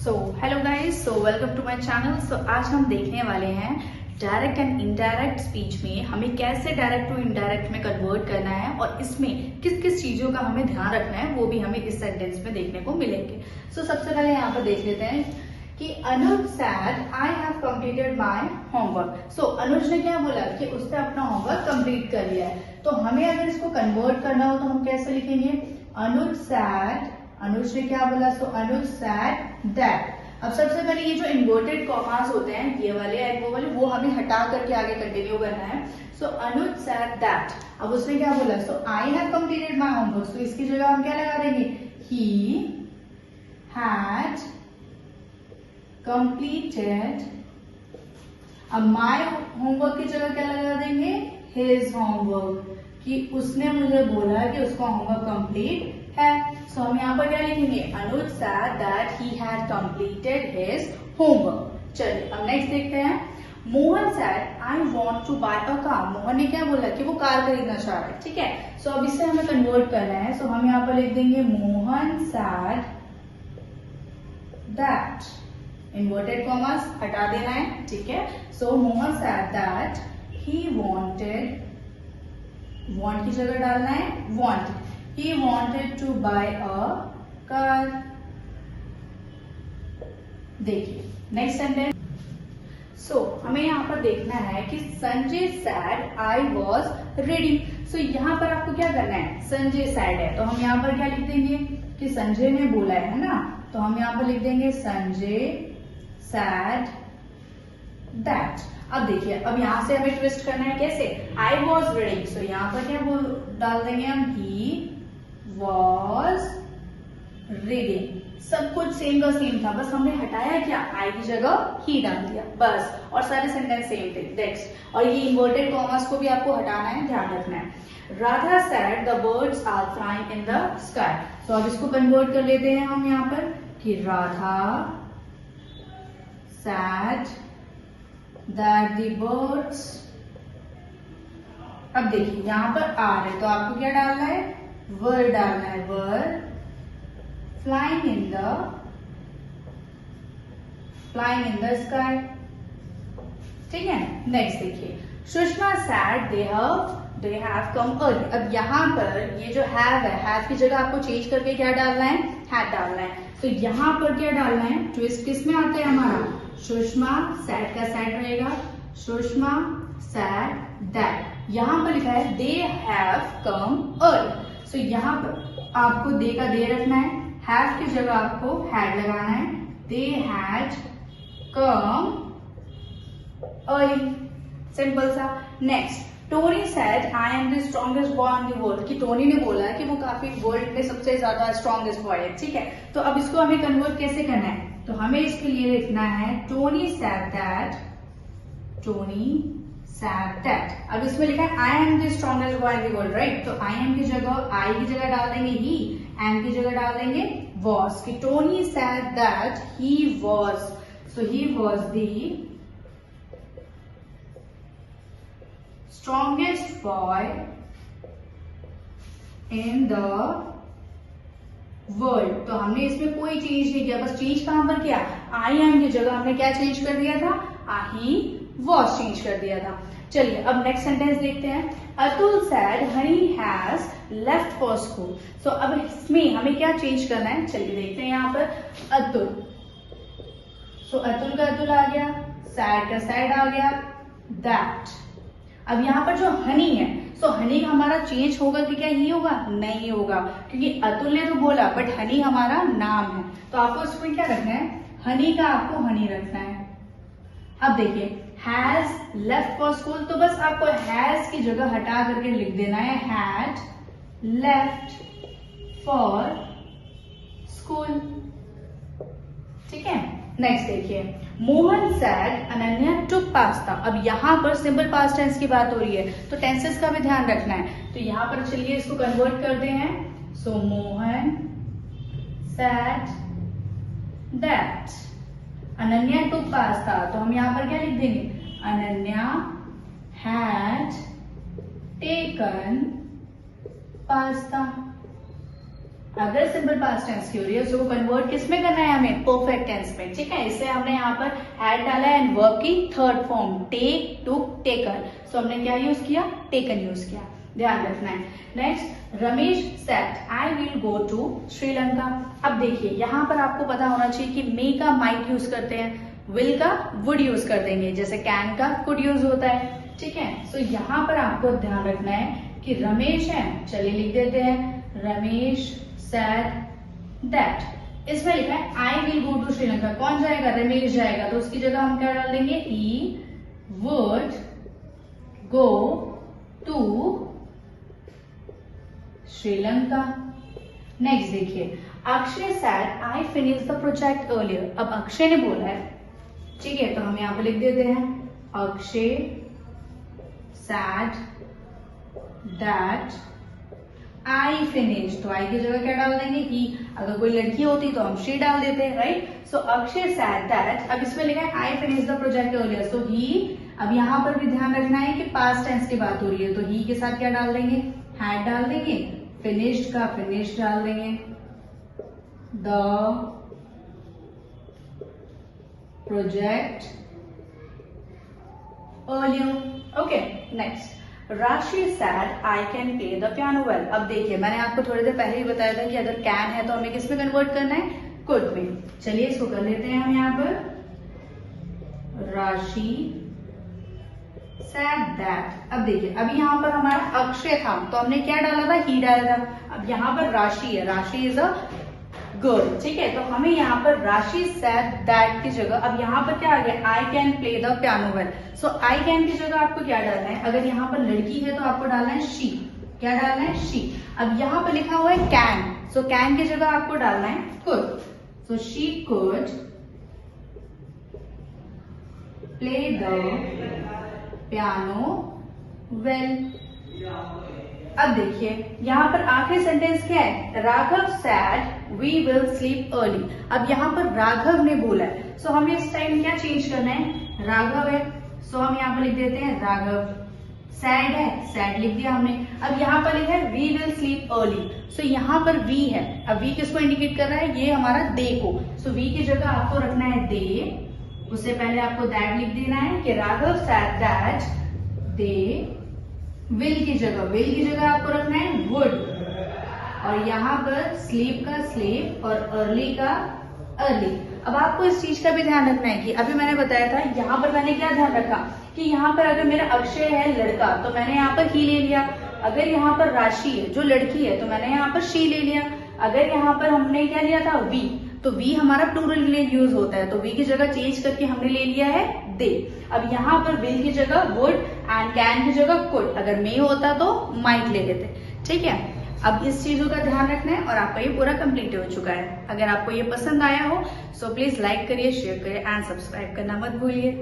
So hello guys, so welcome to my channel. So आज हम देखने वाले हैं डायरेक्ट एंड इनडायरेक्ट स्पीच में हमें कैसे डायरेक्ट टू इनडायरेक्ट में कन्वर्ट करना है और इसमें किस किस चीजों का हमें ध्यान रखना है वो भी हमें इस सेंटेंस में देखने को मिलेंगे। सो सबसे पहले यहाँ पर देख लेते हैं कि Anuj said I have completed my homework. So Anuj ने क्या बोला कि उसने अपना होमवर्क कंप्लीट कर लिया है। तो हमें अगर इसको कन्वर्ट करना हो तो हम कैसे लिखेंगे? अनुज सैड, अनुज ने क्या बोला? सो अनुज सैड दैट। अब सबसे पहले ये जो इन्वर्टेड कॉमास होते हैं, ये वाले एंड वो वाले, वो हमें हटा करके आगे कंटिन्यू करना है। So Anuj said that. अब उसने क्या बोला? So I have completed my homework. तो इसकी जगह हम क्या लगा देंगे? He had completed. अब माय होमवर्क की जगह क्या लगा देंगे? हिज होमवर्क, कि उसने मुझे बोला कि उसका होमवर्क कंप्लीट है। सो हम यहाँ पर क्या लिखेंगे? Anuj said that he had completed his homework. चलिए अब नेक्स्ट देखते हैं। Mohan said I want to buy a car. Mohan ने क्या बोला? कि वो कार खरीदना चाह रहा है। ठीक है, सो अब इससे हमें कन्वर्ट करना है। सो हम यहाँ पर लिख देंगे Mohan said that. Inverted commas हटा देना है। ठीक है, so Mohan said that he wanted, want की जगह डालना है want, he wanted to buy a car। देखिए नेक्स्ट सेंटेंस। सो हमें यहाँ पर देखना है कि Sanjay said I was reading. So यहाँ पर आपको क्या करना है? संजय सैड है तो हम यहाँ पर क्या लिख देंगे कि संजय ने बोला है ना, तो हम यहाँ पर लिख देंगे संजय सैड दैट। अब देखिए, अब यहाँ से हमें ट्विस्ट करना है। कैसे? आई वॉज रीडिंग। सो यहाँ पर क्या डाल देंगे हम? ही was reading। सब कुछ सेम का सेम था, बस हमने हटाया क्या? आई की जगह ही डाल दिया बस, और सारे सेंटेंस सेम थे। नेक्स्ट, और ये इन्वर्टेड कॉमर्स को भी आपको हटाना है, ध्यान रखना है। Radha said the birds are flying in the sky. तो अब इसको कन्वर्ट कर लेते हैं हम यहाँ पर कि Radha sad that the birds. अब देखिए यहाँ पर आर है तो आपको क्या डालना है? वर डालना है, वर फ्लाइंग इन द स्काई। ठीक है, नेक्स्ट देखिए। Sushma sad they have come early. अब यहाँ पर ये जो हैव है, हैव की जगह आपको चेंज करके क्या डालना है? हैड डालना है। तो यहाँ पर क्या डालना है? ट्विस्ट किस में आता है हमारा? सुषमा सैड का सैड रहेगा, सुषमा सैड दैट। यहाँ पर लिखा है दे हैव कम अर्ली। तो यहाँ पर आपको दे का दे रखना है, हैव की जगह आपको हैड लगाना है। They had come early, simple सा। Next, Tony said I am the strongest boy in the world. कि टोनी ने बोला कि वो काफी वर्ल्ड में सबसे ज्यादा स्ट्रॉन्गेस्ट बॉय है। ठीक है, तो अब इसको हमें कन्वर्ट कैसे करना है? तो हमें इसके लिए लिखना है Tony sad that, Tony sad that. अब इसमें लिखा है आई am the strongest boy in the world, right? तो आई एम की जगह, आई की जगह डाल देंगे ही, एम की जगह डाल देंगे वॉज। कि Tony sad that he was, so he was the strongest boy in the world. तो हमने इसमें कोई चेंज नहीं किया, बस चेंज कहां पर किया? आई एम की जगह हमने क्या चेंज कर दिया था? ही वॉज चेंज कर दिया था। चलिए अब नेक्स्ट सेंटेंस देखते हैं। Atul said honey has left for school. So अब इसमें हमें क्या चेंज करना है? चलिए देखते हैं यहाँ पर। अतुल, सो अतुल का अतुल आ गया, सैड का सैड आ गया, दैट। अब यहाँ पर जो हनी है, सो हनी का हमारा चेंज होगा कि क्या ही होगा? नहीं होगा, क्योंकि अतुल ने तो बोला बट हनी हमारा नाम है। तो आपको इसमें क्या रखना है? हनी का आपको हनी रखना है। अब देखिए, हैज लेफ्ट फॉर स्कूल, तो बस आपको हैज की जगह हटा करके लिख देना है हैड लेफ्ट फॉर स्कूल। ठीक है, नेक्स्ट देखिए। Mohan sad Ananya took pasta. अब यहाँ पर सिंपल पास्ट टेंस की बात हो रही है तो टेंसेस का भी ध्यान रखना है। तो यहाँ पर चलिए इसको कन्वर्ट करते हैं। So Mohan said that Ananya took pasta. तो हम यहाँ पर क्या लिख देंगे? Ananya had taken pasta. अगर सिंपल पास्ट टेंस की हो रही है तो कन्वर्ट किस में करना है हमें, परफेक्ट टेंस में, ठीक है। इसलिए हमने यहाँ पर हैड डाला है एंड वर्ब की थर्ड फॉर्म टेक, टुक, टेकन। सो हमने क्या यूज किया, टेकन यूज किया, ध्यान रखना है। Next, Ramesh said I will go to Sri Lanka. अब देखिए यहाँ पर आपको पता होना चाहिए कि मे का माइट यूज करते हैं, विल का वुड यूज कर देंगे, जैसे कैन का कुड यूज होता है, ठीक है। सो यहाँ पर आपको ध्यान रखना है कि रमेश है, चलिए लिख देते हैं, रमेश सेड दैट। इसमें लिखा है I will go to Sri Lanka, कौन जाएगा, रमेश जाएगा, तो उसकी जगह हम क्या डाल देंगे, he would go to Sri Lanka. Next देखिए, Akshay said I finish the project earlier. अब अक्षय ने बोला है, ठीक है, तो हम यहाँ पे लिख देते हैं Akshay said that I finish. तो आई की जगह क्या डाल देंगे, ही। अगर कोई लड़की होती तो हम शी डाल देते हैं, right. So Akshay said that, अब इसमें लिखा है I finish the project earlier, so he. अब यहाँ पर भी ध्यान रखना है कि पास्ट टेंस की बात हो रही है, तो ही के साथ क्या डाल देंगे, हैड डाल देंगे, फिनिश्ड का फिनिश डाल देंगे, the project earlier. Okay, next, Rashi said I can play the piano well. अब देखिए मैंने आपको थोड़ी देर पहले ही बताया था कि अगर कैन है तो हमें किस में कन्वर्ट करना है, कुड में। चलिए इसको कर लेते हैं हम यहाँ पर, राशि सैड दैट। अब देखिए अभी यहाँ पर हमारा अक्षय था तो हमने क्या डाला था, ही डाला था। अब यहाँ पर राशि है, राशि इज अ गर्ल, ठीक है, तो हमें यहाँ पर राशि सैड दैट की जगह अब यहाँ पर क्या आ गया, आई can play the piano well. So I can की जगह आपको क्या डालना है, अगर यहाँ पर लड़की है तो आपको डालना है शी, क्या डालना है, शी। अब यहाँ पर लिखा हुआ है कैन, सो कैन की जगह आपको डालना है could, so she could play the piano well. अब देखिए यहाँ पर आखिरी सेंटेंस क्या है, Raghav said we will sleep early. अब यहाँ पर राघव ने बोला है, सो हमें इस टाइम क्या चेंज करना है, राघव है, सो हम यहाँ पर लिख देते हैं राघव। सैड है, सैड लिख दिया हमने। अब यहाँ पर लिखा है वी विल स्लीप अर्ली, सो यहाँ पर वी है। अब वी किसको इंडिकेट कर रहा है, ये हमारा दे को, सो वी की जगह आपको रखना है दे, उससे पहले आपको दैट लिख देना है कि Raghav sad that they will की जगह आपको रखना है वुड, और यहाँ पर स्लीप का स्लीप और अर्ली का अर्ली। अब आपको इस चीज का भी ध्यान रखना है कि अभी मैंने बताया था, यहाँ पर मैंने क्या ध्यान रखा कि यहाँ पर अगर मेरा अक्षय है लड़का तो मैंने यहाँ पर ही ले लिया, अगर यहाँ पर राशि है जो लड़की है तो मैंने यहाँ पर शी ले लिया, अगर यहाँ पर हमने क्या लिया था वी, तो वी हमारा प्लूरल के लिए यूज होता है, तो वी की जगह चेंज करके हमने ले लिया है दे। अब यहाँ पर विल की जगह वुड एंड कैन की जगह कुड, अगर मे होता तो माइट ले लेते, ठीक है। अब इस चीजों का ध्यान रखना है और आपका ये पूरा कंप्लीट हो चुका है। अगर आपको ये पसंद आया हो सो प्लीज लाइक करिए, शेयर करिए एंड सब्सक्राइब करना मत भूलिए।